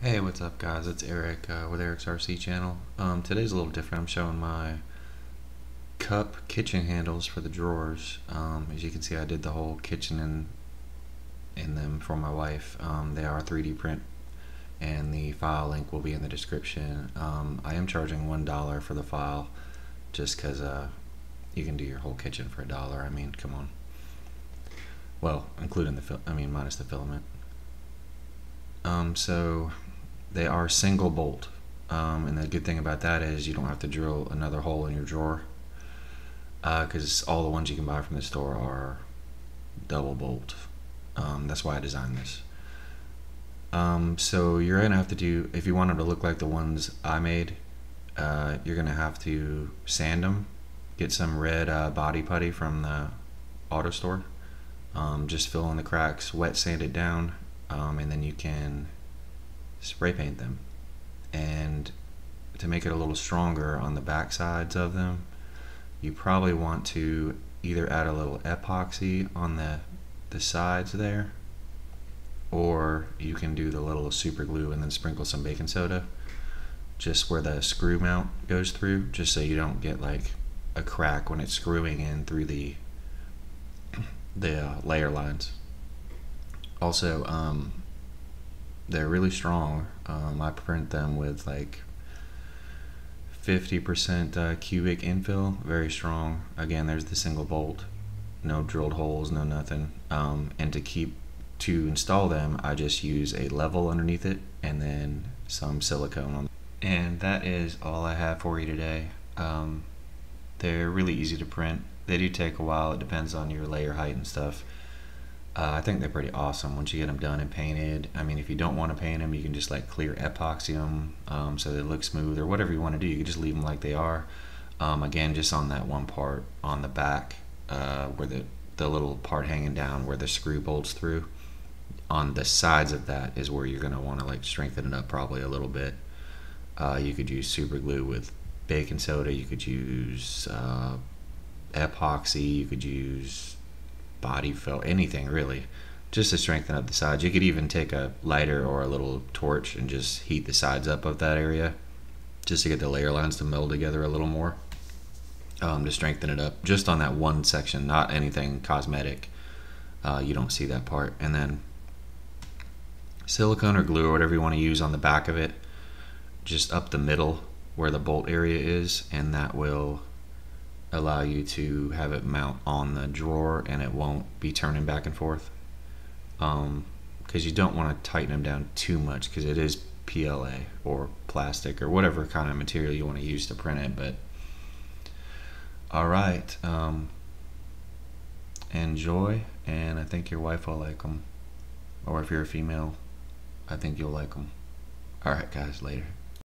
Hey, what's up, guys? It's Eric with Eric's RC channel. Today's a little different. I'm showing my cup kitchen handles for the drawers. As you can see, I did the whole kitchen in them for my wife. They are 3D print, and the file link will be in the description. I am charging $1 for the file, just because you can do your whole kitchen for $1. I mean, come on. Well, including minus the filament. So they are single bolt, and the good thing about that is you don't have to drill another hole in your drawer, because all the ones you can buy from the store are double bolt. That's why I designed this. So you're gonna have to do, if you want them to look like the ones I made, you're gonna have to sand them. Get some red body putty from the auto store. Just fill in the cracks, wet sand it down, and then you can spray paint them. And to make it a little stronger on the back sides of them, you probably want to either add a little epoxy on the sides there, or you can do the little super glue and then sprinkle some baking soda just where the screw mount goes through, just so you don't get like a crack when it's screwing in through the layer lines. Also, they're really strong. I print them with like 50% cubic infill, very strong. Again, there's the single bolt, no drilled holes, no nothing. And to install them, I just use a level underneath it and then some silicone on. And that is all I have for you today. They're really easy to print. They do take a while. It depends on your layer height and stuff. I think they're pretty awesome once you get them done and painted. I mean, if you don't want to paint them, you can just like clear epoxy them so they look smooth, or whatever you want to do. You can just leave them like they are. Again, just on that one part on the back where the little part hanging down where the screw bolts through, on the sides of that is where you're going to want to like strengthen it up probably a little bit. You could use super glue with baking soda. You could use epoxy. You could use body felt, anything really, just to strengthen up the sides. You could even take a lighter or a little torch and just heat the sides up of that area just to get the layer lines to meld together a little more, to strengthen it up just on that one section, not anything cosmetic. You don't see that part. And then silicone or glue or whatever you want to use on the back of it, just up the middle where the bolt area is, and that will allow you to have it mount on the drawer and it won't be turning back and forth, because you don't want to tighten them down too much, because it is PLA or plastic or whatever kind of material you want to use to print it. But alright, enjoy, and I think your wife will like them, or if you're a female, I think you'll like them. Alright guys, later.